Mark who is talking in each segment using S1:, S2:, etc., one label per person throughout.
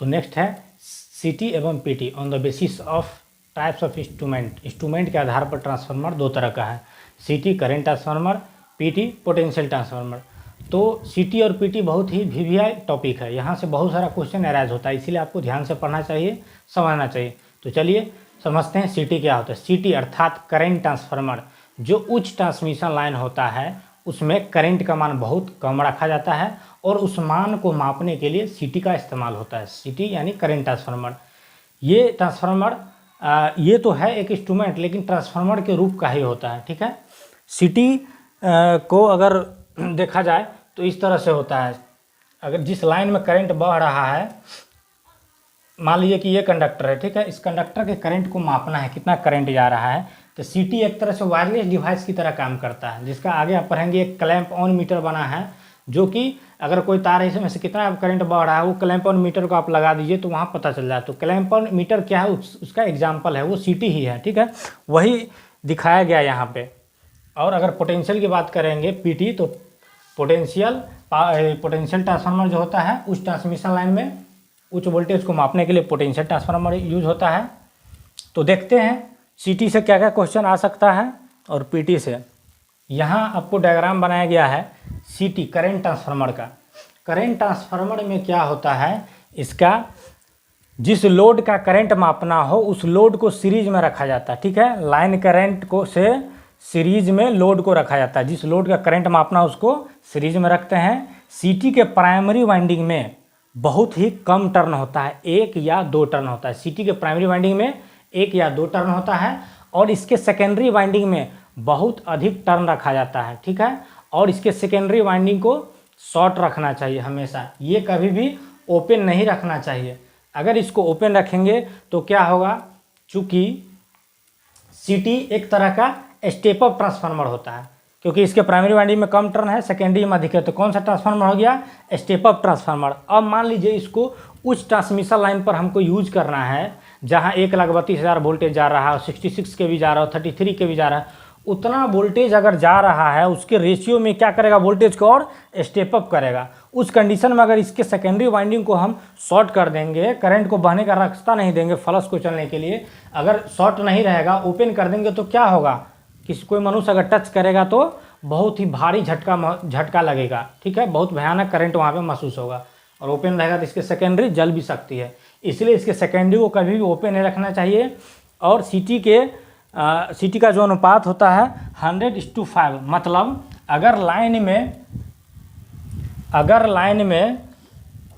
S1: तो नेक्स्ट है सीटी एवं PT on the basis of types of instrument के आधार पर ट्रांसफार्मर दो तरह का है, सीटी current transformer, PT potential transformer. तो सीटी और पीटी बहुत ही वीवीआई टॉपिक है, यहाँ से बहुत सारा क्वेश्चन अराइज होता है, इसीलिए आपको ध्यान से पढ़ना चाहिए, समझना चाहिए। तो चलिए समझते हैं सीटी क्या होता है। सीटी अर्थात करंट ट्रांसफार्मर, जो उच्च ट्रांसमिशन लाइन होता है उसमें करंट का मान बहुत कम रखा जाता है और उस मान को मापने के लिए सीटी का इस्तेमाल होता है। सीटी यानी करंट ट्रांसफार्मर। ये ट्रांसफार्मर ये तो है एक इंस्ट्रूमेंट, लेकिन ट्रांसफार्मर के रूप का ही होता है, ठीक है। सीटी को अगर देखा जाए तो इस तरह से होता है, अगर जिस लाइन में करंट बह रहा है, मान लीजिए कि ये कंडक्टर है, ठीक है, इस कंडक्टर के करंट को मापना है कितना करंट जा रहा है, तो सीटी एक तरह से वायरलेस डिवाइस की तरह काम करता है, जिसका आगे आप पढ़ेंगे एक क्लैंप ऑन मीटर बना है, जो कि अगर कोई तार इसमें से कितना करंट बह रहा है वो क्लैंप ऑन मीटर को आप लगा दीजिए तो वहाँ पता चल जाए। तो क्लैंप ऑन मीटर क्या है, उसका एग्जाम्पल है वो सीटी ही है, ठीक है, वही दिखाया गया यहाँ पे। और अगर पोटेंशियल की बात करेंगे पीटी, तो पोटेंशियल ट्रांसफार्मर जो होता है उस ट्रांसमिशन लाइन में उच्च वोल्टेज को मापने के लिए पोटेंशियल ट्रांसफार्मर यूज होता है। तो देखते हैं सीटी से क्या क्या क्वेश्चन आ सकता है और पीटी से। यहाँ आपको डायग्राम बनाया गया है सीटी करंट ट्रांसफार्मर का। करंट ट्रांसफार्मर में क्या होता है, इसका जिस लोड का करंट मापना हो उस लोड को सीरीज में रखा जाता है, ठीक है। लाइन करंट को से सीरीज में लोड को रखा जाता है, जिस लोड का करंट मापना है उसको सीरीज में रखते हैं। सीटी के प्राइमरी वाइंडिंग में बहुत ही कम टर्न होता है, 1 या 2 टर्न होता है। सीटी के प्राइमरी वाइंडिंग में 1 या 2 टर्न होता है और इसके सेकेंडरी वाइंडिंग में बहुत अधिक टर्न रखा जाता है, ठीक है। और इसके सेकेंडरी वाइंडिंग को शॉर्ट रखना चाहिए हमेशा, ये कभी भी ओपन नहीं रखना चाहिए। अगर इसको ओपन रखेंगे तो क्या होगा, चूँकि सीटी एक तरह का स्टेप अप ट्रांसफार्मर होता है, क्योंकि इसके प्राइमरी वाइंडिंग में कम टर्न है, सेकेंडरी में अधिक है, तो कौन सा ट्रांसफार्मर हो गया, स्टेप अप ट्रांसफार्मर। अब मान लीजिए इसको उच्च ट्रांसमिशन लाइन पर हमको यूज करना है, जहां 1,32,000 वोल्टेज जा रहा है, 66 के भी जा रहा है, 33 के भी जा रहा है, उतना वोल्टेज अगर जा रहा है उसके रेशियो में क्या करेगा, वोल्टेज को और स्टेप अप करेगा। उस कंडीशन में अगर इसके सेकेंडरी वाइंडिंग को हम शॉर्ट कर देंगे, करंट को बहने का रास्ता नहीं देंगे फ्लश को चलने के लिए, अगर शॉर्ट नहीं रहेगा ओपन कर देंगे तो क्या होगा, किसी कोई मनुष्य अगर टच करेगा तो बहुत ही भारी झटका लगेगा, ठीक है, बहुत भयानक करंट वहाँ पे महसूस होगा। और ओपन रहेगा तो इसके सेकेंडरी जल भी सकती है, इसलिए इसके सेकेंडरी को कभी भी ओपन नहीं रखना चाहिए। और सीटी का जो अनुपात होता है 100:5, मतलब अगर लाइन में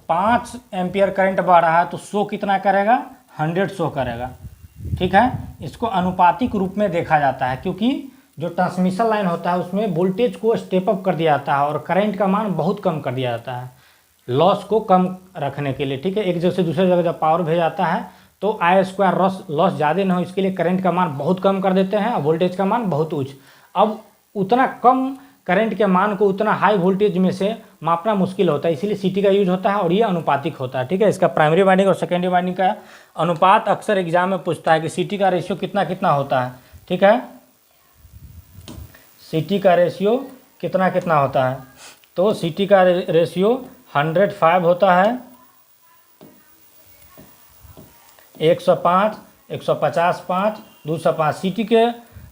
S1: 5 एम्पियर करंट बह रहा है तो 100 कितना करेगा, 100 शो करेगा, ठीक है। इसको अनुपातिक रूप में देखा जाता है, क्योंकि जो ट्रांसमिशन लाइन होता है उसमें वोल्टेज को स्टेप अप कर दिया जाता है और करंट का मान बहुत कम कर दिया जाता है, लॉस को कम रखने के लिए, ठीक है। एक जगह से दूसरे जगह जब पावर भेजा जाता है तो I² लॉस ज़्यादा ना हो, इसके लिए करंट का मान बहुत कम कर देते हैं और वोल्टेज का मान बहुत उच्च। अब उतना कम करंट के मान को उतना हाई वोल्टेज में से मापना मुश्किल होता है, इसीलिए सीटी का यूज होता है और ये अनुपातिक होता है, ठीक है। इसका प्राइमरी वाइंडिंग और सेकेंडरी वाइंडिंग का अनुपात अक्सर एग्जाम में पूछता है कि सीटी का रेशियो कितना कितना होता है, ठीक है। सीटी का रेशियो कितना कितना होता है, तो सीटी का रेशियो 105 होता है, 105, 150, 5, 205। सीटी के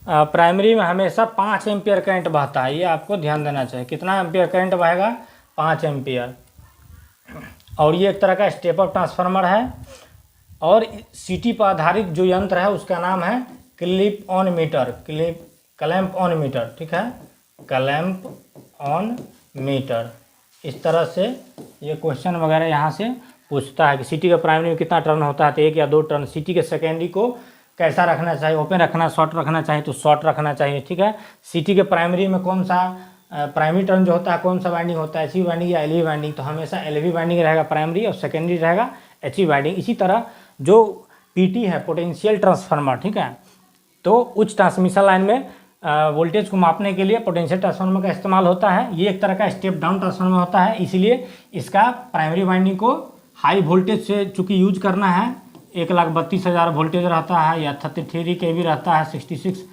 S1: प्राइमरी में हमेशा 5 एम्पियर करंट बहता है, ये आपको ध्यान देना चाहिए। कितना एम्पियर करंट बहेगा, 5 एम्पियर। और ये एक तरह का स्टेप अप ट्रांसफार्मर है। और सीटी पर आधारित जो यंत्र है उसका नाम है क्लैंप ऑन मीटर, ठीक है, क्लैंप ऑन मीटर। इस तरह से ये क्वेश्चन वगैरह यहाँ से पूछता है कि सीटी के प्राइमरी में कितना टर्न होता है, तो 1 या 2 टर्न। सीटी के सेकेंडरी को कैसा रखना चाहिए, ओपन रखना, शॉर्ट रखना चाहिए तो शॉर्ट रखना चाहिए, ठीक है। सीटी के प्राइमरी में कौन सा प्राइमरी टर्न जो होता है कौन सा वाइंडिंग होता है, एचवी वाइंडिंग या एलवी वाइंडिंग, तो हमेशा एलवी वाइंडिंग रहेगा प्राइमरी और सेकेंडरी रहेगा एचवी वाइंडिंग। इसी तरह जो पीटी है पोटेंशियल ट्रांसफार्मर, ठीक है, तो उच्च ट्रांसमिशन लाइन में वोल्टेज को मापने के लिए पोटेंशियल ट्रांसफार्मर का इस्तेमाल होता है। ये एक तरह का स्टेप डाउन ट्रांसफार्मर होता है, इसलिए इसका प्राइमरी वाइंडिंग को हाई वोल्टेज से चूँकि यूज करना है, 1,32,000 वोल्टेज रहता है या 33 के भी रहता है, 66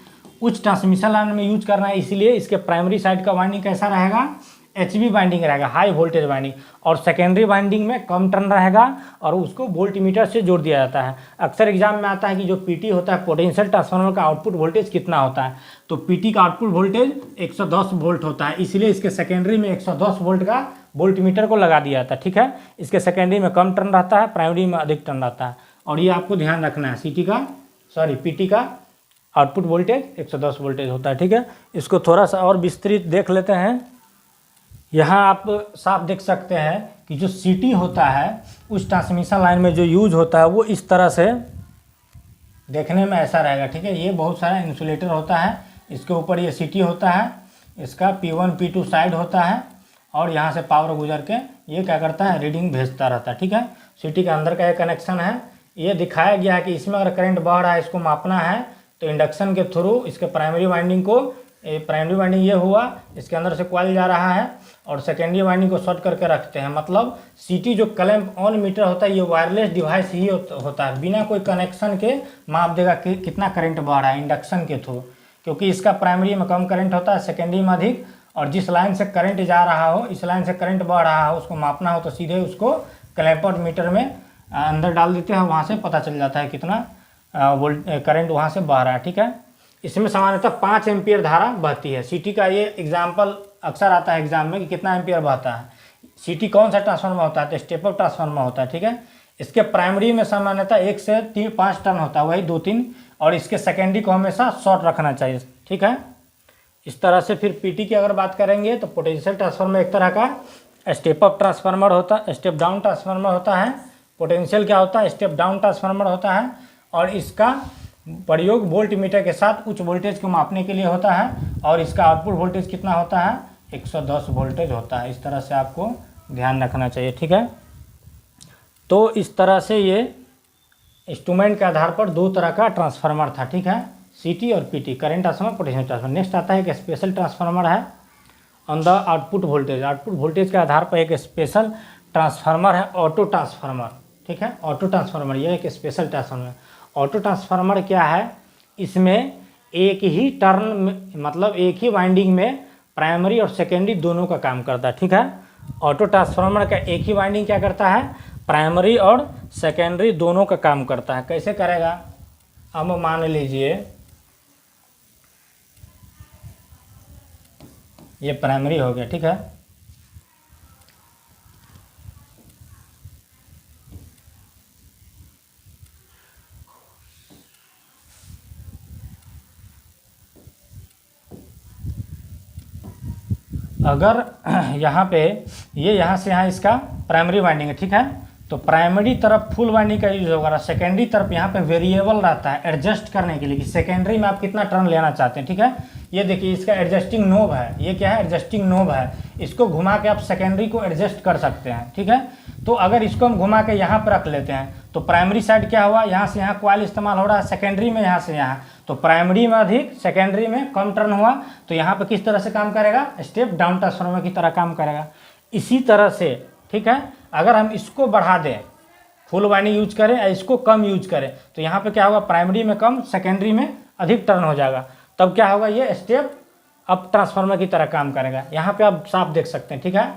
S1: उच्च ट्रांसमिशन लाइन में यूज करना है, इसलिए इसके प्राइमरी साइड का वाइंडिंग कैसा रहेगा, HV वाइंडिंग रहेगा, हाई वोल्टेज वाइंडिंग, और सेकेंडरी वाइंडिंग में कम टर्न रहेगा और उसको वोल्टमीटर से जोड़ दिया जाता है। अक्सर एग्जाम में आता है कि जो PT होता है पोटेंशियल ट्रांसफार्मर का आउटपुट वोल्टेज कितना होता है, तो PT का आउटपुट वोल्टेज 110 वोल्ट होता है, इसलिए इसके सेकेंडरी में 110 वोल्ट का वोल्टमीटर को लगा दिया जाता है। ठीक है, इसके सेकेंडरी में कम टर्न रहता है, प्राइमरी में अधिक टर्न रहता है। और ये आपको ध्यान रखना है, PT का आउटपुट वोल्टेज 110 वोल्टेज होता है। ठीक है, इसको थोड़ा सा और विस्तृत देख लेते हैं। यहाँ आप साफ देख सकते हैं कि जो CT होता है उस ट्रांसमिशन लाइन में जो यूज होता है वो इस तरह से देखने में ऐसा रहेगा। ठीक है, ये बहुत सारा इंसुलेटर होता है, इसके ऊपर ये CT होता है, इसका P1 P2 साइड होता है और यहाँ से पावर गुजर के ये क्या करता है, रीडिंग भेजता रहता है। ठीक है, CT के अंदर का एक कनेक्शन है, ये दिखाया गया है कि इसमें अगर करंट बह रहा है इसको मापना है तो इंडक्शन के थ्रू इसके प्राइमरी वाइंडिंग को, प्राइमरी वाइंडिंग ये हुआ, इसके अंदर से कॉइल जा रहा है और सेकेंडरी वाइंडिंग को शॉर्ट करके रखते हैं। मतलब CT जो क्लैंप ऑन मीटर होता है ये वायरलेस डिवाइस ही होता है, बिना कोई कनेक्शन के माप देगा कि कितना करंट बह रहा है इंडक्शन के थ्रू, क्योंकि इसका प्राइमरी में कम करंट होता है, सेकेंडरी में अधिक, और जिस लाइन से करंट जा रहा हो, इस लाइन से करंट बह रहा हो, उसको मापना हो तो सीधे उसको क्लैंपर मीटर में अंदर डाल देते हैं, वहाँ से पता चल जाता है कितना वोल्ट करंट वहाँ से बह रहा है। ठीक है, इसमें सामान्यतः 5 एम्पियर धारा बहती है। CT का ये एग्जाम्पल अक्सर आता है एग्जाम में कि कितना एम्पियर बहता है। CT कौन सा ट्रांसफार्मर होता है, तो स्टेप अप ट्रांसफार्मर होता है। ठीक है, इसके प्राइमरी में सामान्यतः 1 से 5 टर्न होता है, वही 2-3, और इसके सेकेंडरी को हमेशा शॉर्ट रखना चाहिए। ठीक है, इस तरह से फिर PT की अगर बात करेंगे तो पोटेंशियल ट्रांसफार्मर एक तरह का स्टेप अप ट्रांसफार्मर होता है, स्टेप डाउन ट्रांसफार्मर होता है। पोटेंशियल क्या होता है, स्टेप डाउन ट्रांसफार्मर होता है, और इसका प्रयोग वोल्ट मीटर के साथ उच्च वोल्टेज को मापने के लिए होता है, और इसका आउटपुट वोल्टेज कितना होता है, 110 वोल्टेज होता है। इस तरह से आपको ध्यान रखना चाहिए। ठीक है, तो इस तरह से ये इंस्ट्रूमेंट के आधार पर 2 तरह का ट्रांसफार्मर था। ठीक है, CT और PT, current transformer, potential transformer. Next आता है एक स्पेशल ट्रांसफार्मर है on the output voltage. Output voltage के आधार पर एक स्पेशल ट्रांसफार्मर है, ऑटो ट्रांसफार्मर। ठीक है, ऑटो ट्रांसफार्मर ये एक स्पेशल ट्रांसफार्मर। ऑटो ट्रांसफार्मर क्या है, इसमें एक ही टर्न मतलब एक ही वाइंडिंग में प्राइमरी और सेकेंडरी दोनों का काम करता है। ठीक है, ऑटो ट्रांसफार्मर का एक ही वाइंडिंग क्या करता है, प्राइमरी और सेकेंडरी दोनों का काम करता है। कैसे करेगा, अब मान लीजिए ये प्राइमरी हो गया। ठीक है, अगर यहाँ पे ये यहाँ से यहाँ इसका प्राइमरी वाइंडिंग है। ठीक है, तो प्राइमरी तरफ फुल वाइंडिंग का यूज होगा, सेकेंडरी तरफ यहाँ पे वेरिएबल रहता है एडजस्ट करने के लिए कि सेकेंडरी में आप कितना टर्न लेना चाहते हैं। ठीक है, ये देखिए इसका एडजस्टिंग नोब है, ये क्या है, एडजस्टिंग नोब है, इसको घुमा के आप सेकेंडरी को एडजस्ट कर सकते हैं। ठीक है, तो अगर इसको हम घुमा के यहाँ पर रख लेते हैं तो प्राइमरी साइड क्या हुआ, यहाँ से यहाँ कॉइल इस्तेमाल हो रहा है, सेकेंडरी में यहाँ से यहाँ, तो प्राइमरी में अधिक सेकेंडरी में कम टर्न हुआ, तो यहाँ पर किस तरह से काम करेगा, स्टेप डाउन ट्रांसफार्मर की तरह काम करेगा। इसी तरह से ठीक है, अगर हम इसको बढ़ा दें, फुल वाइंडिंग यूज करें या इसको कम यूज करें, तो यहाँ पे क्या होगा, प्राइमरी में कम सेकेंडरी में अधिक टर्न हो जाएगा, तब क्या होगा, ये स्टेप अप ट्रांसफार्मर की तरह काम करेगा। यहाँ पे आप साफ देख सकते हैं। ठीक है,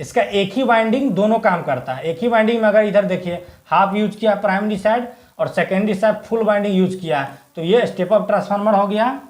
S1: इसका एक ही वाइंडिंग दोनों काम करता है। एक ही वाइंडिंग में अगर इधर देखिए हाफ यूज किया प्राइमरी साइड और secondary side full winding use किया है, तो ये स्टेप अप ट्रांसफार्मर हो गया।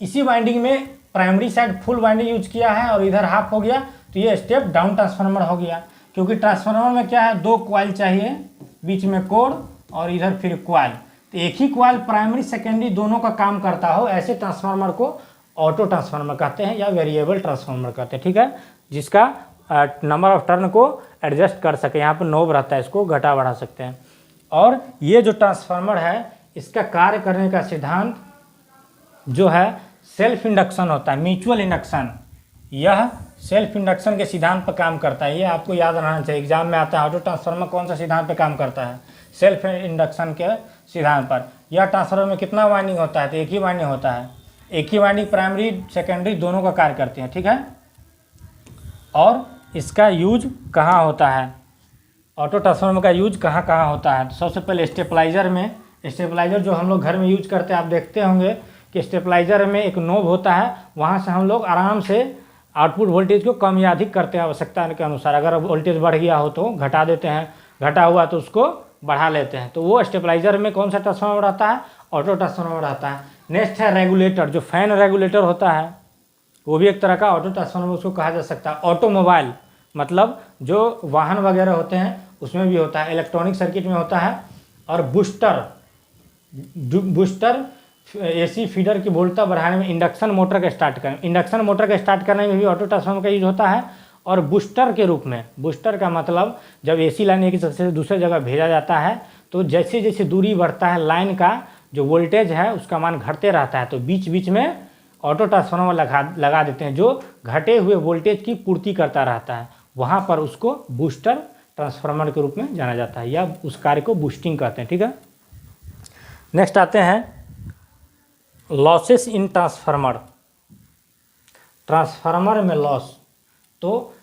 S1: इसी वाइंडिंग में primary side full winding use किया है और इधर हाफ हो गया, तो ये स्टेप डाउन ट्रांसफार्मर हो गया। क्योंकि ट्रांसफार्मर में क्या है, 2 कॉइल चाहिए, बीच में कोर और इधर फिर कॉइल, तो एक ही कॉइल प्राइमरी सेकेंडरी दोनों का काम करता हो, ऐसे ट्रांसफार्मर को ऑटो ट्रांसफार्मर कहते हैं या वेरिएबल ट्रांसफार्मर कहते हैं। ठीक है, जिसका नंबर ऑफ टर्न को एडजस्ट कर सके, यहाँ पर नोब रहता है, इसको घटा बढ़ा सकते हैं। और ये जो ट्रांसफार्मर है इसका कार्य करने का सिद्धांत जो है सेल्फ इंडक्शन होता है, म्यूचुअल इंडक्शन। यह सेल्फ इंडक्शन के सिद्धांत पर काम करता है, ये आपको याद रहना चाहिए, एग्जाम में आता है। ऑटो ट्रांसफार्मर कौन सा सिद्धांत पर काम करता है, सेल्फ इंडक्शन के सिद्धांत पर। यह ट्रांसफार्मर में कितना वाइंडिंग होता है, तो एक ही वाइंडिंग होता है, एक ही वाइंडिंग प्राइमरी सेकेंडरी दोनों का कार्य करती है। ठीक है, और इसका यूज कहाँ होता है, ऑटो ट्रांसफार्मर का यूज कहाँ कहाँ होता है, तो सबसे पहले स्टेबलाइजर में। स्टेबलाइजर जो हम लोग घर में यूज करते हैं, आप देखते होंगे कि स्टेबलाइजर में एक नोब होता है, वहाँ से हम लोग आराम से आउटपुट वोल्टेज को कम या अधिक करते हैं आवश्यकता के अनुसार। अगर वोल्टेज बढ़ गया हो तो घटा देते हैं, घटा हुआ तो उसको बढ़ा लेते हैं। तो वो स्टेबलाइजर में कौन सा ट्रांसफार्मर आता है? ऑटो ट्रांसफार्मर आता है। नेक्स्ट है रेगुलेटर, जो फैन रेगुलेटर होता है वो भी एक तरह का ऑटो ट्रांसफार्मर उसको कहा जा सकता है। ऑटोमोबाइल मतलब जो वाहन वगैरह होते हैं उसमें भी होता है, इलेक्ट्रॉनिक सर्किट में होता है। और बूस्टर एसी फीडर की वोल्टता बढ़ाने में, इंडक्शन मोटर का स्टार्ट करने में भी ऑटो ट्रांसफार्मर का यूज होता है। और बूस्टर के रूप में, बूस्टर का मतलब जब एसी लाइन एक जगह से दूसरे जगह भेजा जाता है तो जैसे जैसे दूरी बढ़ता है लाइन का जो वोल्टेज है उसका मान घटते रहता है, तो बीच बीच में ऑटो ट्रांसफार्मर लगा देते हैं जो घटे हुए वोल्टेज की पूर्ति करता रहता है। वहाँ पर उसको बूस्टर ट्रांसफार्मर के रूप में जाना जाता है, या उस कार्य को बूस्टिंग कहते हैं। ठीक है, नेक्स्ट आते हैं लॉसेस इन ट्रांसफार्मर। ट्रांसफार्मर में लॉस, तो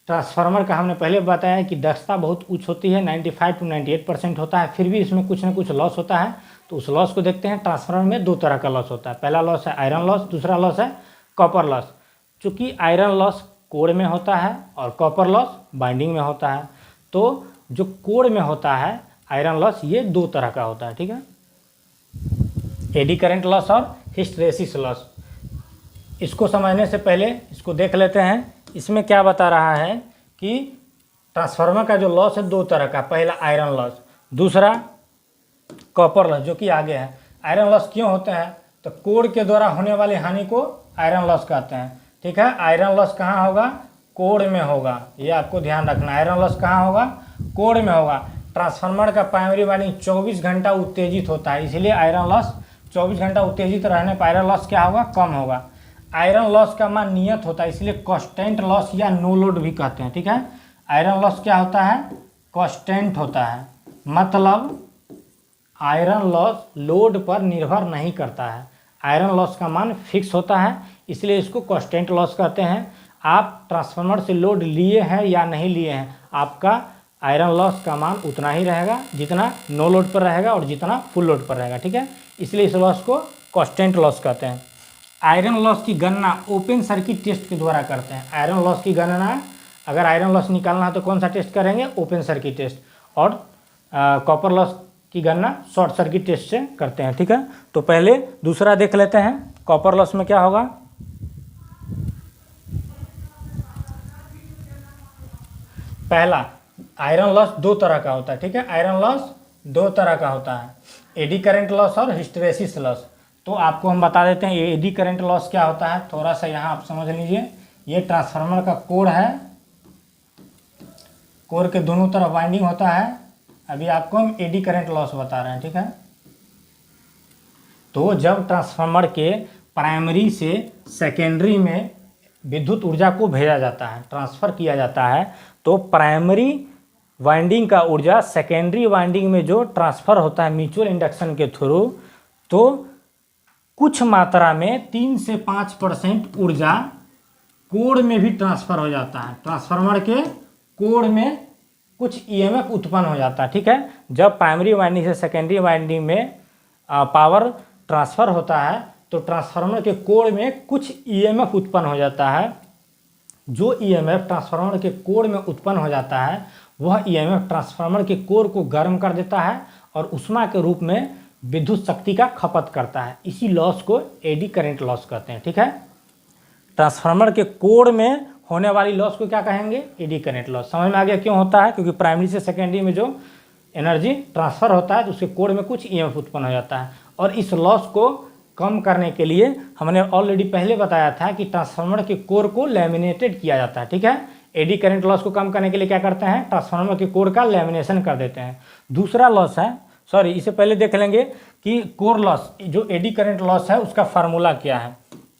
S1: ट्रांसफार्मर का हमने पहले बताया कि दक्षता बहुत उच्च होती है, 95 to 98% होता है, फिर भी इसमें कुछ ना कुछ लॉस होता है। तो उस लॉस को देखते हैं। ट्रांसफार्मर में दो तरह का लॉस होता है। पहला लॉस है आयरन लॉस, दूसरा लॉस है कॉपर लॉस। चूँकि आयरन लॉस कोर में होता है और कॉपर लॉस बाइंडिंग में होता है, तो जो कोर में होता है आयरन लॉस ये दो तरह का होता है। ठीक है, एडी करंट लॉस और हिस्टैरिसीस लॉस। इसको समझने से पहले इसको देख लेते हैं। इसमें क्या बता रहा है कि ट्रांसफार्मर का जो लॉस है दो तरह का, पहला आयरन लॉस, दूसरा कॉपर लॉस, जो कि आगे है। आयरन लॉस क्यों होते हैं? तो कोर के द्वारा होने वाली हानि को आयरन लॉस कहते हैं। ठीक है, आयरन लॉस कहाँ होगा? कोर में होगा, ये आपको ध्यान रखना। आयरन लॉस कहाँ होगा? कोर में होगा। ट्रांसफार्मर का प्राइमरी वाइंडिंग 24 घंटा उत्तेजित होता है, इसलिए आयरन लॉस 24 घंटा उत्तेजित रहने पर आयरन लॉस क्या होगा? कम होगा। आयरन लॉस का मान नियत होता है, इसलिए कांस्टेंट लॉस या नो लोड भी कहते हैं। ठीक है, आयरन लॉस क्या होता है? कांस्टेंट होता है, मतलब आयरन लॉस लोड पर निर्भर नहीं करता है। आयरन लॉस का मान फिक्स होता है, इसलिए इसको कांस्टेंट लॉस कहते हैं। आप ट्रांसफार्मर से लोड लिए हैं या नहीं लिए हैं, आपका आयरन लॉस का मान उतना ही रहेगा जितना नो लोड पर रहेगा और जितना फुल लोड पर रहेगा। ठीक है, इसलिए इस लॉस को कांस्टेंट लॉस कहते हैं। आयरन लॉस की गणना ओपन सर्किट टेस्ट के द्वारा करते हैं। आयरन लॉस की गणना अगर आयरन लॉस निकालना है तो कौन सा टेस्ट करेंगे? Open circuit test. और कॉपर लॉस की गणना शॉर्ट सर्किट टेस्ट से करते हैं। ठीक है, तो पहले दूसरा देख लेते हैं। कॉपर लॉस में क्या होगा? पहला आयरन लॉस दो तरह का होता है। ठीक है, आयरन लॉस दो तरह का होता है, एडी करंट लॉस और हिस्टैरिसीस लॉस। तो आपको हम बता देते हैं ये एडी करंट लॉस क्या होता है। थोड़ा सा यहाँ आप समझ लीजिए, ये ट्रांसफार्मर का कोर है, कोर के दोनों तरफ वाइंडिंग होता है। अभी आपको हम एडी करंट लॉस बता रहे हैं। ठीक है, तो जब ट्रांसफार्मर के प्राइमरी से सेकेंडरी में विद्युत ऊर्जा को भेजा जाता है, ट्रांसफ़र किया जाता है, तो प्राइमरी वाइंडिंग का ऊर्जा सेकेंडरी वाइंडिंग में जो ट्रांसफ़र होता है म्यूचुअल इंडक्शन के थ्रू, तो कुछ मात्रा में 3 से 5% ऊर्जा कोर में भी ट्रांसफ़र हो जाता है। ट्रांसफार्मर के कोर में कुछ ईएमएफ उत्पन्न हो जाता है। ठीक है, जब प्राइमरी वाइंडिंग से सेकेंडरी वाइंडिंग में पावर ट्रांसफ़र होता है तो ट्रांसफार्मर के कोर में कुछ ईएमएफ उत्पन्न हो जाता है। जो ईएमएफ ट्रांसफार्मर के कोर में उत्पन्न हो जाता है वह ईएमएफ ट्रांसफार्मर के कोर को गर्म कर देता है और ऊष्मा के रूप में विद्युत शक्ति का खपत करता है। इसी लॉस को एडी करंट लॉस कहते हैं। ठीक है, ट्रांसफार्मर के कोर में होने वाली लॉस को क्या कहेंगे? Eddy current loss. समझ में आ गया क्यों होता है? क्योंकि प्राइमरी से सेकेंडरी में जो एनर्जी ट्रांसफ़र होता है तो उसके कोर में कुछ ईएमएफ उत्पन्न हो जाता है। और इस लॉस को कम करने के लिए हमने ऑलरेडी पहले बताया था कि ट्रांसफार्मर के कोर को लैमिनेटेड किया जाता है। ठीक है, एडी करंट लॉस को कम करने के लिए क्या करते हैं? ट्रांसफार्मर के कोर का लैमिनेशन कर देते हैं। दूसरा लॉस है, सॉरी इससे पहले देख लेंगे कि कोर लॉस, जो एडी करंट लॉस है उसका फार्मूला क्या है।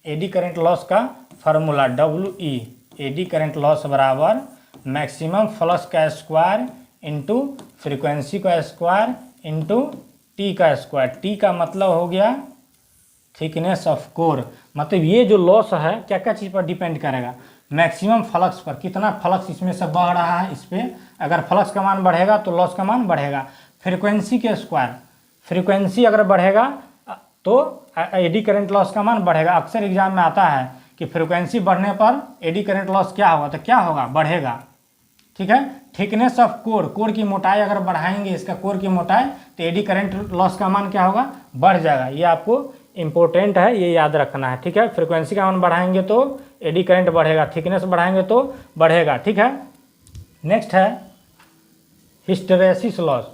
S1: एडी करंट लॉस का formula WE, eddy current loss बराबर मैक्सिमम फ्लक्स का स्क्वायर इंटू फ्रीक्वेंसी का स्क्वायर इंटू टी का स्क्वायर। टी का मतलब हो गया थिकनेस ऑफ कोर। मतलब ये जो लॉस है क्या क्या चीज़ पर डिपेंड करेगा? मैक्सिमम फ्लक्स पर, कितना फ्लक्स इसमें से बह रहा है इस पर। अगर फ्लक्स का मान बढ़ेगा तो लॉस का मान बढ़ेगा। फ्रीक्वेंसी के स्क्वायर, फ्रीक्वेंसी अगर बढ़ेगा तो एडी करंट लॉस का मान बढ़ेगा। अक्सर एग्जाम में आता है कि फ्रिक्वेंसी बढ़ने पर एडी करंट लॉस क्या होगा, तो क्या होगा, बढ़ेगा। ठीक है, थिकनेस ऑफ कोर की मोटाई अगर बढ़ाएंगे इसका कोर की मोटाई, तो एडी करंट लॉस का मान क्या होगा, बढ़ जाएगा। ये आपको इंपॉर्टेंट है, ये याद रखना है। ठीक है, फ्रिक्वेंसी का मान बढ़ाएंगे तो एडी करंट बढ़ेगा, थिकनेस बढ़ाएंगे तो बढ़ेगा। ठीक है, नेक्स्ट है हिस्टैरिसीस लॉस।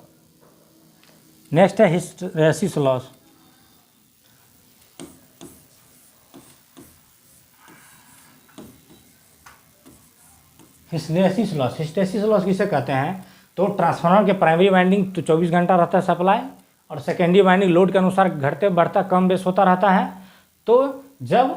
S1: नेक्स्ट है हिस्टैरिसीस लॉस। हिस्टैरिसीस लॉस किसे कहते हैं, तो ट्रांसफार्मर के प्राइमरी वाइंडिंग तो 24 घंटा रहता है सप्लाई, और सेकेंडरी वाइंडिंग लोड के अनुसार घटते बढ़ता कम बेस होता रहता है। तो जब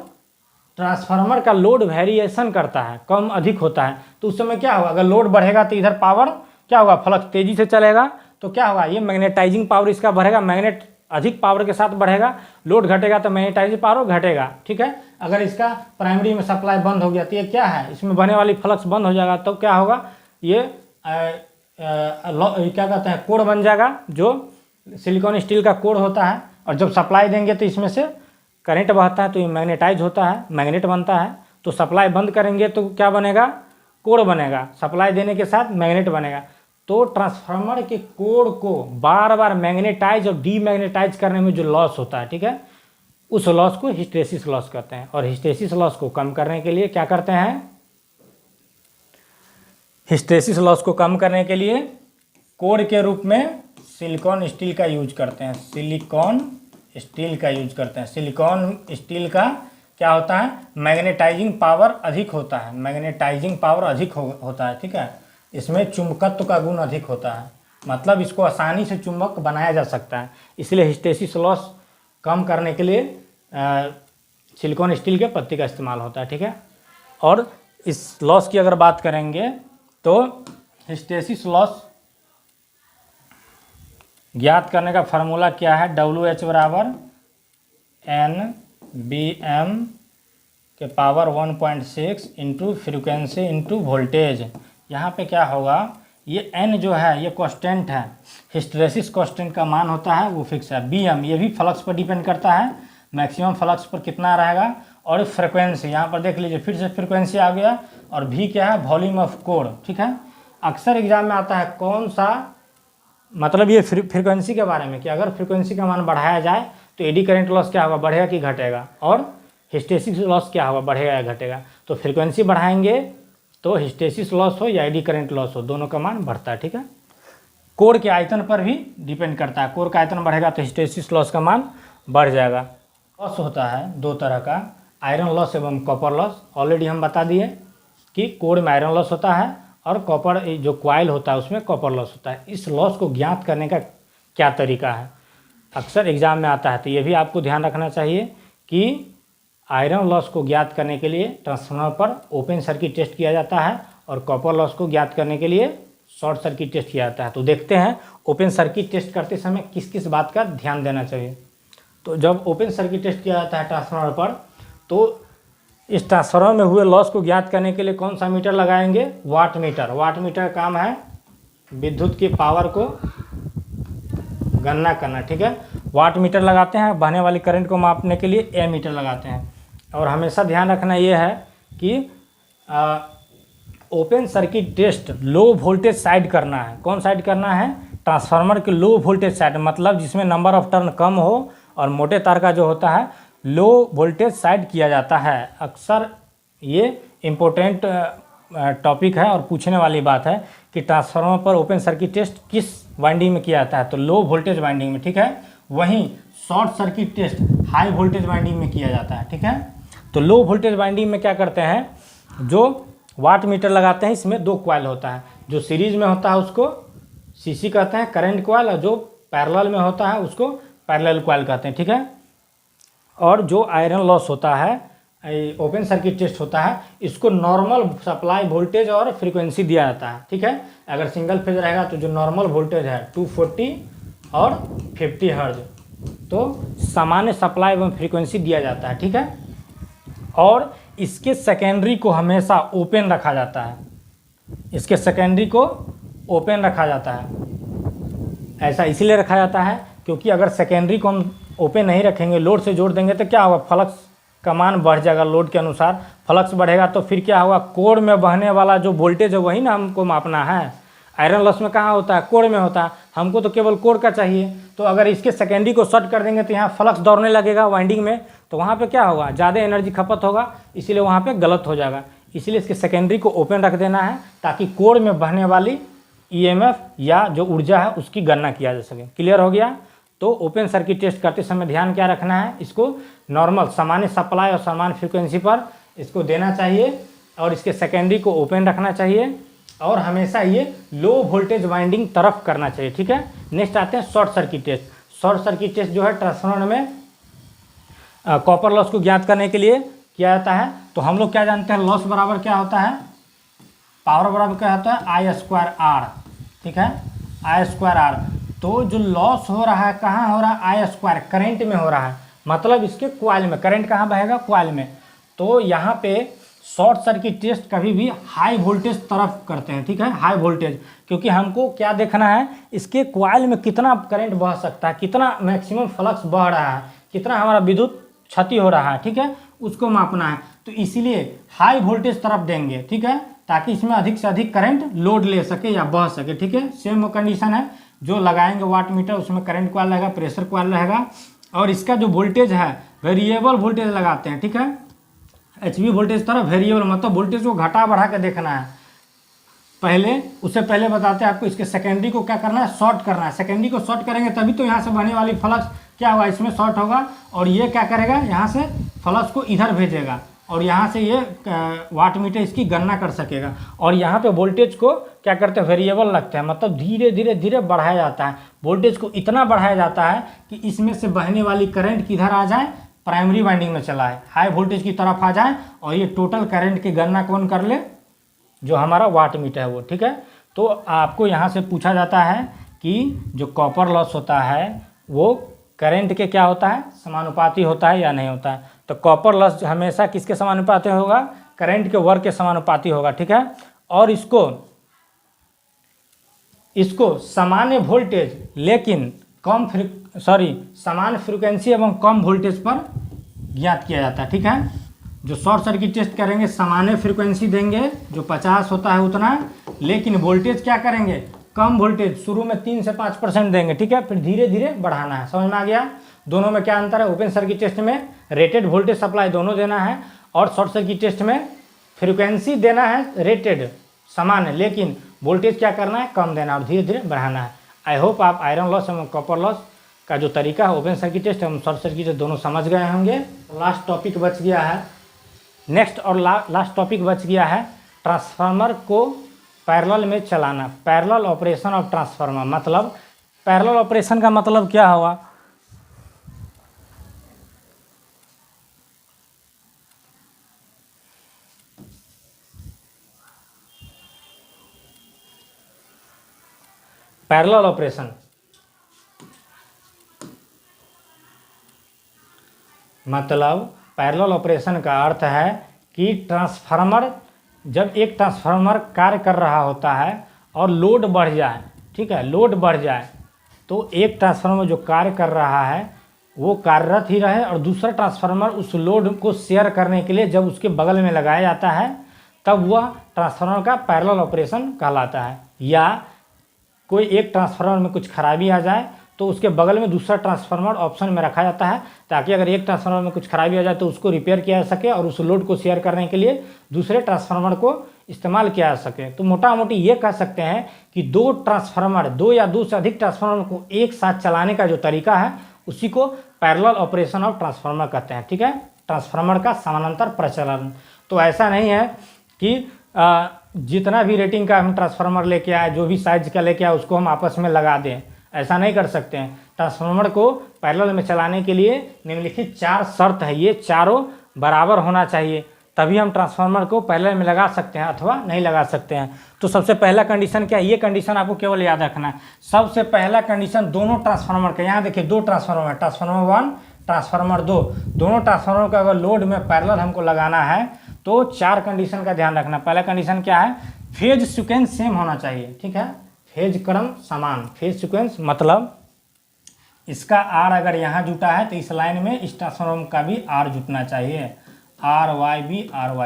S1: ट्रांसफार्मर का लोड वेरिएशन करता है, कम अधिक होता है, तो उस समय क्या होगा, अगर लोड बढ़ेगा तो इधर पावर क्या होगा, फ्लक्स तेजी से चलेगा, तो क्या होगा, ये मैग्नेटाइजिंग पावर इसका बढ़ेगा, मैग्नेट अधिक पावर के साथ बढ़ेगा, लोड घटेगा तो मैग्नेटाइजिंग पावर घटेगा। ठीक है, अगर इसका प्राइमरी में सप्लाई बंद हो गया तो ये क्या है, इसमें बहने वाली फ्लक्स बंद हो जाएगा, तो क्या होगा, ये क्या कहते हैं, कोर बन जाएगा, जो सिलिकॉन स्टील का कोर होता है, और जब सप्लाई देंगे तो इसमें से करंट बहता है, तो ये मैग्नेटाइज होता है, मैग्नेट बनता है। तो सप्लाई बंद करेंगे तो क्या बनेगा, कोर बनेगा, सप्लाई देने के साथ मैग्नेट बनेगा। तो ट्रांसफार्मर के कोर को बार बार मैग्नेटाइज और डीमैग्नेटाइज करने में जो लॉस होता है, ठीक है, उस लॉस को हिस्टैरिसीस लॉस कहते हैं। और हिस्टैरिसीस लॉस को कम करने के लिए क्या करते हैं, हिस्टैरिसीस लॉस को कम करने के लिए कोर के रूप में सिलिकॉन स्टील का यूज करते हैं, सिलिकॉन स्टील का यूज करते हैं। सिलिकॉन स्टील का क्या होता है, मैग्नेटाइजिंग पावर अधिक होता है, मैग्नेटाइजिंग पावर अधिक होता है। ठीक है, इसमें चुंबकत्व का गुण अधिक होता है, मतलब इसको आसानी से चुंबक बनाया जा सकता है, इसलिए हिस्टैरिसीस लॉस कम करने के लिए सिलिकॉन स्टील के पत्ती का इस्तेमाल होता है। ठीक है, और इस लॉस की अगर बात करेंगे तो हिस्टैरिसीस लॉस ज्ञात करने का फार्मूला क्या है, WH बराबर NBM के power 1.6 into frequency into voltage. यहाँ पे क्या होगा, ये N जो है ये कांस्टेंट है, हिस्टैरिसीस कांस्टेंट का मान होता है वो फिक्स है। BM ये भी फ्लक्स पर डिपेंड करता है, मैक्सिमम फ्लक्स पर कितना रहेगा, और फ्रिक्वेंसी यहाँ पर देख लीजिए, फिर से फ्रिक्वेंसी आ गया, और V क्या है, वॉल्यूम ऑफ कोर। ठीक है, अक्सर एग्जाम में आता है कौन सा, मतलब ये फ्रिक्वेंसी के बारे में कि अगर फ्रिक्वेंसी का मान बढ़ाया जाए तो एडी करंट लॉस क्या होगा, बढ़ेगा कि घटेगा, और हिस्टैरिसीस लॉस क्या होगा, बढ़ेगा या घटेगा। तो फ्रिक्वेंसी बढ़ाएंगे तो हिस्टैरिसीस लॉस हो या एडी करंट लॉस हो, दोनों का मान बढ़ता है। ठीक है, कोर के आयतन पर भी डिपेंड करता है, कोर का आयतन बढ़ेगा तो हिस्टैरिसीस लॉस का मान बढ़ जाएगा। लॉस होता है दो तरह का, आयरन लॉस एवं कॉपर लॉस। ऑलरेडी हम बता दिए कि कोर में आयरन लॉस होता है और कॉपर जो कॉइल होता है उसमें कॉपर लॉस होता है। इस लॉस को ज्ञात करने का क्या तरीका है, अक्सर एग्जाम में आता है, तो ये भी आपको ध्यान रखना चाहिए कि आयरन लॉस को ज्ञात करने के लिए ट्रांसफार्मर पर ओपन सर्किट टेस्ट किया जाता है, और कॉपर लॉस को ज्ञात करने के लिए शॉर्ट सर्किट टेस्ट किया जाता है। तो देखते हैं ओपन सर्किट टेस्ट करते समय किस किस बात का ध्यान देना चाहिए। तो जब ओपन सर्किट टेस्ट किया जाता है ट्रांसफार्मर पर, तो इस ट्रांसफार्मर में हुए लॉस को ज्ञात करने के लिए कौन सा मीटर लगाएंगे, वाट मीटर। वाट मीटर का काम है विद्युत की पावर को गणना करना। ठीक है, वाट मीटर लगाते हैं, बहने वाली करंट को मापने के लिए ए मीटर लगाते हैं। और हमेशा ध्यान रखना ये है कि open circuit test low voltage side करना है। कौन साइड करना है, ट्रांसफार्मर के लो वोल्टेज साइड, मतलब जिसमें नंबर ऑफ टर्न कम हो और मोटे तार का जो होता है लो वोल्टेज साइड किया जाता है। अक्सर ये इम्पोर्टेंट टॉपिक है और पूछने वाली बात है कि ट्रांसफार्मर पर ओपन सर्किट टेस्ट किस वाइंडिंग में किया जाता है, तो लो वोल्टेज वाइंडिंग में। ठीक है, वहीं short circuit test high voltage winding में किया जाता है। ठीक है, तो लो वोल्टेज वाइंडिंग में क्या करते हैं, जो वाट मीटर लगाते हैं इसमें दो कॉइल होता है, जो सीरीज में होता है उसको सीसी कहते हैं, करंट कॉइल, और जो पैरेलल में होता है उसको पैरेलल कॉइल कहते हैं। ठीक है, और जो आयरन लॉस होता है, ओपन सर्किट टेस्ट होता है, इसको नॉर्मल सप्लाई वोल्टेज और फ्रीक्वेंसी दिया जाता है। ठीक है, अगर सिंगल फेज रहेगा तो जो नॉर्मल वोल्टेज है 240 और 50 हर्ज, तो सामान्य सप्लाई एवं फ्रीक्वेंसी दिया जाता है। ठीक है, और इसके सेकेंडरी को हमेशा ओपन रखा जाता है, इसके सेकेंडरी को ओपन रखा जाता है। ऐसा इसलिए रखा जाता है क्योंकि अगर सेकेंडरी को हम ओपन नहीं रखेंगे, लोड से जोड़ देंगे तो क्या होगा, फ्लक्स का मान बढ़ जाएगा लोड के अनुसार। फ्लक्स बढ़ेगा तो फिर क्या होगा, कोर में बहने वाला जो वोल्टेज है वही ना हमको मापना है। आयरन लॉस में कहाँ होता है, कोर में होता है, हमको तो केवल कोर का चाहिए। तो अगर इसके सेकेंडरी को शॉर्ट कर देंगे तो यहाँ फ्लक्स दौड़ने लगेगा वाइंडिंग में, तो वहाँ पे क्या होगा, ज़्यादा एनर्जी खपत होगा, इसीलिए वहाँ पे गलत हो जाएगा। इसलिए इसके सेकेंडरी को ओपन रख देना है ताकि कोर में बहने वाली ईएमएफ या जो ऊर्जा है उसकी गणना किया जा सके। क्लियर हो गया। तो ओपन सर्किट टेस्ट करते समय ध्यान क्या रखना है, इसको नॉर्मल सामान्य सप्लाई और समान फ्रिक्वेंसी पर इसको देना चाहिए और इसके सेकेंडरी को ओपन रखना चाहिए और हमेशा ये लो वोल्टेज वाइंडिंग तरफ करना चाहिए। ठीक है। नेक्स्ट आते हैं short circuit test. Short circuit test जो है ट्रांसफार्मर में कॉपर लॉस को ज्ञात करने के लिए किया जाता है। तो हम लोग क्या जानते हैं, लॉस बराबर क्या होता है, पावर बराबर क्या होता है, आई स्क्वायर आर। ठीक है, आई स्क्वायर आर। तो जो लॉस हो रहा है कहाँ हो रहा है, आई स्क्वायर करंट में हो रहा है, मतलब इसके कॉइल में। करंट कहाँ बहेगा, कॉइल में। तो यहाँ पे शॉर्ट सर्किट टेस्ट कभी भी हाई वोल्टेज तरफ करते हैं। ठीक है, हाई वोल्टेज, क्योंकि हमको क्या देखना है, इसके कॉइल में कितना करंट बह सकता है, कितना मैक्सिमम फ्लक्स बह रहा है, कितना हमारा विद्युत क्षति हो रहा है। ठीक है, उसको मापना है। तो इसीलिए हाई वोल्टेज तरफ देंगे। ठीक है, ताकि इसमें अधिक से अधिक करंट लोड ले सके या बह सके। ठीक है, सेम कंडीशन है, जो लगाएंगे वाट मीटर उसमें करंट कॉइल रहेगा, प्रेशर कॉइल रहेगा और इसका जो वोल्टेज है वेरिएबल वोल्टेज लगाते हैं। ठीक है, एचवी वोल्टेज तरफ वेरिएबल, मतलब वोल्टेज को घटा बढ़ा के देखना है। पहले उससे पहले बताते हैं आपको इसके सेकेंडरी को क्या करना है, शॉर्ट करना है। सेकेंडरी को शॉर्ट करेंगे तभी तो यहाँ से बहने वाली फ्लक्स क्या होगा, इसमें शॉर्ट होगा और ये क्या करेगा, यहाँ से फ्लक्स को इधर भेजेगा और यहाँ से ये वाट मीटर इसकी गणना कर सकेगा। और यहाँ पे वोल्टेज को क्या करते हैं, वेरिएबल लगते हैं, मतलब धीरे धीरे धीरे बढ़ाया जाता है। वोल्टेज को इतना बढ़ाया जाता है कि इसमें से बहने वाली करंट किधर आ जाए, प्राइमरी वाइंडिंग में चला है, हाई वोल्टेज की तरफ आ जाए और ये टोटल करंट की गणना कौन कर ले, जो हमारा वाट मीटर है वो। ठीक है, तो आपको यहाँ से पूछा जाता है कि जो कॉपर लॉस होता है वो करंट के क्या होता है, समानुपाती होता है या नहीं होता है। तो कॉपर लॉस हमेशा किसके समानुपाती होगा, करंट के वर्ग के समानुपाती होगा। ठीक है, और इसको सामान्य वोल्टेज लेकिन समान फ्रीक्वेंसी एवं कम वोल्टेज पर ज्ञात किया जाता है। ठीक है, जो शॉर्ट सर्किट टेस्ट करेंगे सामान्य फ्रीक्वेंसी देंगे जो 50 होता है उतना, लेकिन वोल्टेज क्या करेंगे, कम वोल्टेज, शुरू में 3 से 5% देंगे। ठीक है, फिर धीरे धीरे बढ़ाना है। समझ में आ गया। दोनों में क्या अंतर है, ओपन सर्किट टेस्ट में रेटेड वोल्टेज सप्लाई दोनों देना है और शॉर्ट सर्किट टेस्ट में फ्रीक्वेंसी देना है रेटेड समान है, लेकिन वोल्टेज क्या करना है, कम देना और धीरे धीरे बढ़ाना है। आई होप आप आयरन लॉस एवं कॉपर लॉस का जो तरीका है ओपन सर्किट टेस्ट एवं शॉर्ट सर्किट टेस्ट दोनों समझ गए होंगे। लास्ट टॉपिक बच गया है, नेक्स्ट और लास्ट टॉपिक बच गया है ट्रांसफार्मर को पैरेलल में चलाना। पैरेलल ऑपरेशन ऑफ ट्रांसफार्मर, मतलब पैरेलल ऑपरेशन का मतलब क्या हुआ, पैरेलल ऑपरेशन मतलब पैरेलल ऑपरेशन का अर्थ है कि ट्रांसफार्मर, जब एक ट्रांसफार्मर कार्य कर रहा होता है और लोड बढ़ जाए, ठीक है, लोड बढ़ जाए तो एक ट्रांसफार्मर जो कार्य कर रहा है वो कार्यरत ही रहे और दूसरा ट्रांसफार्मर उस लोड को शेयर करने के लिए जब उसके बगल में लगाया जाता है तब वह ट्रांसफार्मर का पैरेलल ऑपरेशन कहलाता है। या कोई एक ट्रांसफार्मर में कुछ खराबी आ जाए तो उसके बगल में दूसरा ट्रांसफार्मर ऑप्शन में रखा जाता है ताकि अगर एक ट्रांसफार्मर में कुछ खराबी आ जाए तो उसको रिपेयर किया जा सके और उस लोड को शेयर करने के लिए दूसरे ट्रांसफार्मर को इस्तेमाल किया जा सके। तो मोटा मोटी ये कह सकते हैं कि दो ट्रांसफार्मर, दो या दो से अधिक ट्रांसफार्मर को एक साथ चलाने का जो तरीका है उसी को पैरेलल ऑपरेशन ऑफ ट्रांसफार्मर कहते हैं। ठीक है, ट्रांसफार्मर का समानांतर प्रचलन। तो ऐसा नहीं है कि जितना भी रेटिंग का हम ट्रांसफार्मर लेके आए, जो भी साइज का लेके आए उसको हम आपस में लगा दें, ऐसा नहीं कर सकते हैं। ट्रांसफार्मर को पैरेलल में चलाने के लिए निम्नलिखित 4 शर्त है, ये चारों बराबर होना चाहिए तभी हम ट्रांसफार्मर को पैरेलल में लगा सकते हैं अथवा नहीं लगा सकते हैं। तो सबसे पहला कंडीशन क्या है, ये कंडीशन आपको केवल याद रखना है। सबसे पहला कंडीशन दोनों ट्रांसफार्मर का, यहाँ देखिए 2 ट्रांसफार्मर है, ट्रांसफार्मर 1 ट्रांसफार्मर 2, दोनों ट्रांसफार्मर का अगर लोड में पैरेलल हमको लगाना है तो 4 कंडीशन का ध्यान रखना। पहला कंडीशन क्या है, फेज सीक्वेंस सेम होना चाहिए। ठीक है, फेज क्रम समान, फेज सीक्वेंस मतलब इसका आर अगर यहाँ जुटा है तो इस लाइन में इस ट्रांसफार्मर का भी आर जुटना चाहिए, आर वाई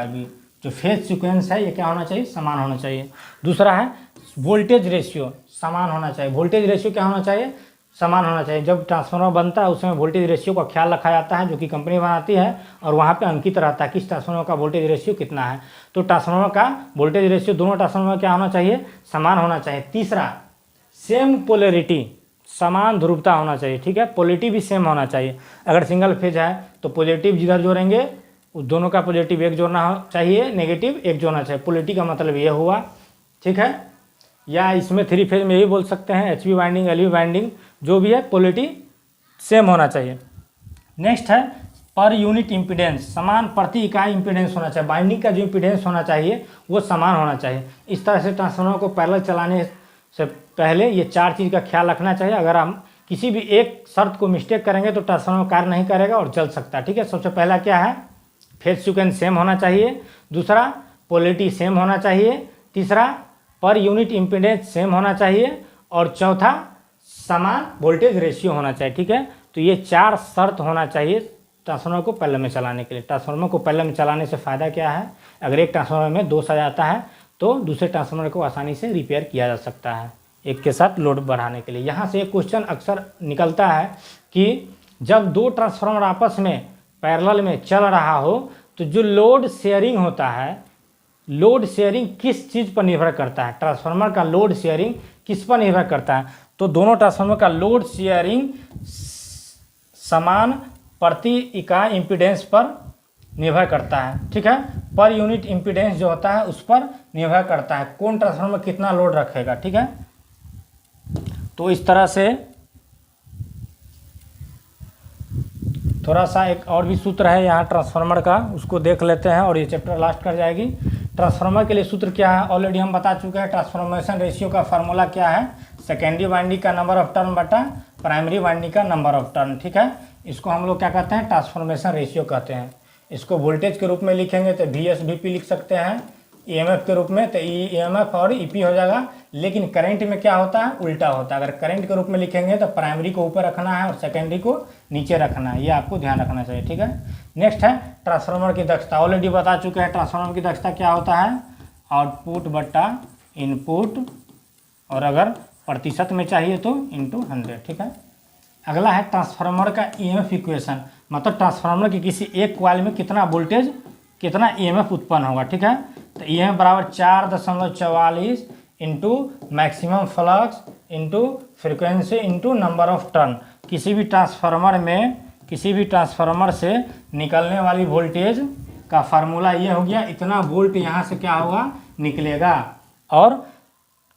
S1: बी। जो फेज सीक्वेंस है ये क्या होना चाहिए, समान होना चाहिए। दूसरा है वोल्टेज रेशियो समान होना चाहिए। वोल्टेज रेशियो क्या होना चाहिए, समान होना चाहिए। जब ट्रांसफार्मर बनता है उसमें वोल्टेज रेशियो का ख्याल रखा जाता है, जो कि कंपनी बनाती है, और वहाँ पे अंकित रहता है कि इस ट्रांसफार्मर का वोल्टेज रेशियो कितना है। तो ट्रांसफार्मर का वोल्टेज रेशियो दोनों ट्रांसफार्मर क्या होना चाहिए, समान होना चाहिए। तीसरा सेम पोलैरिटी, समान ध्रुवता होना चाहिए, ठीक है। पोलैरिटी भी सेम होना चाहिए। अगर सिंगल फेज है तो पॉजिटिव जिधर जोड़ेंगे उस दोनों का पॉजिटिव एक जोड़ना चाहिए, नेगेटिव एक जोड़ना चाहिए। पोलैरिटी का मतलब ये हुआ, ठीक है। या इसमें 3 फेज में यही बोल सकते हैं, HV वाइंडिंग LV वाइंडिंग जो भी है पोलैरिटी सेम होना चाहिए। नेक्स्ट है पर यूनिट इम्पीडेंस, समान प्रति इकाई इम्पीडेंस होना चाहिए। बाइंडिंग का जो इम्पीडेंस होना चाहिए वो समान होना चाहिए। इस तरह से ट्रांसफार्मर को पैरेलल चलाने से पहले ये 4 चीज़ का ख्याल रखना चाहिए। अगर हम किसी भी एक शर्त को मिस्टेक करेंगे तो ट्रांसफार्मर कार्य नहीं करेगा और जल सकता है, ठीक है। सबसे पहला क्या है, फेज सीक्वेंस सेम होना चाहिए। दूसरा पोलैरिटी सेम होना चाहिए। तीसरा पर यूनिट इम्पीडेंस सेम होना चाहिए। और चौथा समान वोल्टेज रेशियो होना चाहिए, ठीक है। तो ये 4 शर्त होना चाहिए ट्रांसफार्मर को पैरेलल में चलाने के लिए। ट्रांसफार्मर को पैरेलल में चलाने से फ़ायदा क्या है, अगर एक ट्रांसफार्मर में दोष आ जाता है तो दूसरे ट्रांसफार्मर को आसानी से रिपेयर किया जा सकता है एक के साथ लोड बढ़ाने के लिए। यहाँ से एक क्वेश्चन अक्सर निकलता है कि जब 2 ट्रांसफार्मर आपस में पैरेलल में चल रहा हो तो जो लोड शेयरिंग होता है, लोड शेयरिंग किस चीज़ पर निर्भर करता है, ट्रांसफार्मर का लोड शेयरिंग किस पर निर्भर करता है। तो दोनों ट्रांसफार्मर का लोड शेयरिंग समान प्रति इकाई इम्पीडेंस पर निर्भर करता है, ठीक है। पर यूनिट इम्पीडेंस जो होता है उस पर निर्भर करता है कौन ट्रांसफार्मर कितना लोड रखेगा, ठीक है। तो इस तरह से थोड़ा सा एक और भी सूत्र है यहाँ ट्रांसफार्मर का, उसको देख लेते हैं और ये चैप्टर लास्ट कर जाएगी। ट्रांसफार्मर के लिए सूत्र क्या है ऑलरेडी हम बता चुके हैं। ट्रांसफॉर्मेशन रेशियो का फार्मूला क्या है, सेकेंडरी वाइंडिंग का नंबर ऑफ टर्न बटा प्राइमरी वाइंडिंग का नंबर ऑफ टर्न, ठीक है। इसको हम लोग क्या कहते हैं, ट्रांसफॉर्मेशन रेशियो कहते हैं। इसको वोल्टेज के रूप में लिखेंगे तो VS VP लिख सकते हैं, EMF के रूप में तो EMF और EP हो जाएगा। लेकिन करंट में क्या होता है, उल्टा होता है। अगर करंट के रूप में लिखेंगे तो प्राइमरी को ऊपर रखना है और सेकेंडरी को नीचे रखना है, ये आपको ध्यान रखना चाहिए, ठीक है। नेक्स्ट है ट्रांसफार्मर की दक्षता, ऑलरेडी बता चुके हैं ट्रांसफार्मर की दक्षता क्या होता है, आउटपुट बट्टा इनपुट, और अगर प्रतिशत में चाहिए तो × 100, ठीक है। अगला है ट्रांसफार्मर का EMF इक्वेशन, मतलब ट्रांसफार्मर की किसी एक कॉइल में कितना वोल्टेज कितना EMF उत्पन्न होगा, ठीक है। तो EMF बराबर 4.44 into maximum flux into frequency into number of turn. किसी भी ट्रांसफार्मर से निकलने वाली वोल्टेज का फार्मूला ये हो गया, इतना वोल्ट यहाँ से क्या होगा निकलेगा। और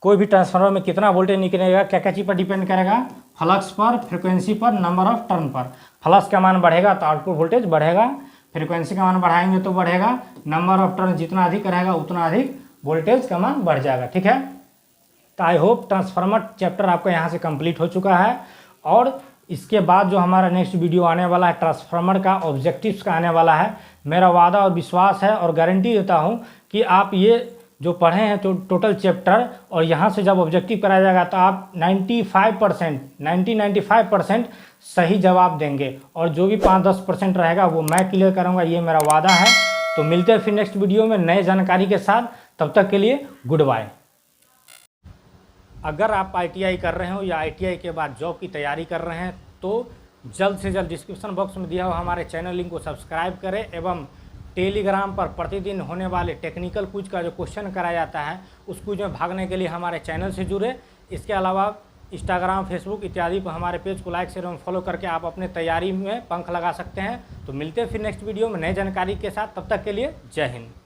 S1: कोई भी ट्रांसफार्मर में कितना वोल्टेज निकलेगा क्या क्या चीज़ पर डिपेंड करेगा, फ्लक्स पर, फ्रिक्वेंसी पर, नंबर ऑफ टर्न पर। फ्लक्स का मान बढ़ेगा तो आउटपुट वोल्टेज बढ़ेगा, फ्रिक्वेंसी का मान बढ़ाएंगे तो बढ़ेगा, नंबर ऑफ टर्न जितना अधिक रहेगा उतना अधिक वोल्टेज का मान बढ़ जाएगा, ठीक है। तो आई होप ट्रांसफार्मर चैप्टर आपका यहाँ से कंप्लीट हो चुका है। और इसके बाद जो हमारा नेक्स्ट वीडियो आने वाला है ट्रांसफार्मर का ऑब्जेक्टिव्स का आने वाला है। मेरा वादा और विश्वास है और गारंटी देता हूँ कि आप ये जो पढ़े हैं तो टोटल चैप्टर और यहाँ से जब ऑब्जेक्टिव कराया जाएगा तो आप 95% सही जवाब देंगे, और जो भी 5-10% रहेगा वो मैं क्लियर करूँगा, ये मेरा वादा है। तो मिलते हैं फिर नेक्स्ट वीडियो में नए जानकारी के साथ, तब तक के लिए गुड बाय। अगर आप ITI कर रहे हो या ITI के बाद जॉब की तैयारी कर रहे हैं तो जल्द से जल्द डिस्क्रिप्शन बॉक्स में दिया हुआ हमारे चैनल लिंक को सब्सक्राइब करें एवं टेलीग्राम पर प्रतिदिन होने वाले टेक्निकल क्विज का जो क्वेश्चन कराया जाता है उस क्विज में भागने के लिए हमारे चैनल से जुड़े। इसके अलावा इंस्टाग्राम, फेसबुक इत्यादि पर हमारे पेज को लाइक, शेयर एवं फॉलो करके आप अपने तैयारी में पंख लगा सकते हैं। तो मिलते हैं फिर नेक्स्ट वीडियो में नई जानकारी के साथ, तब तक के लिए जय हिंद।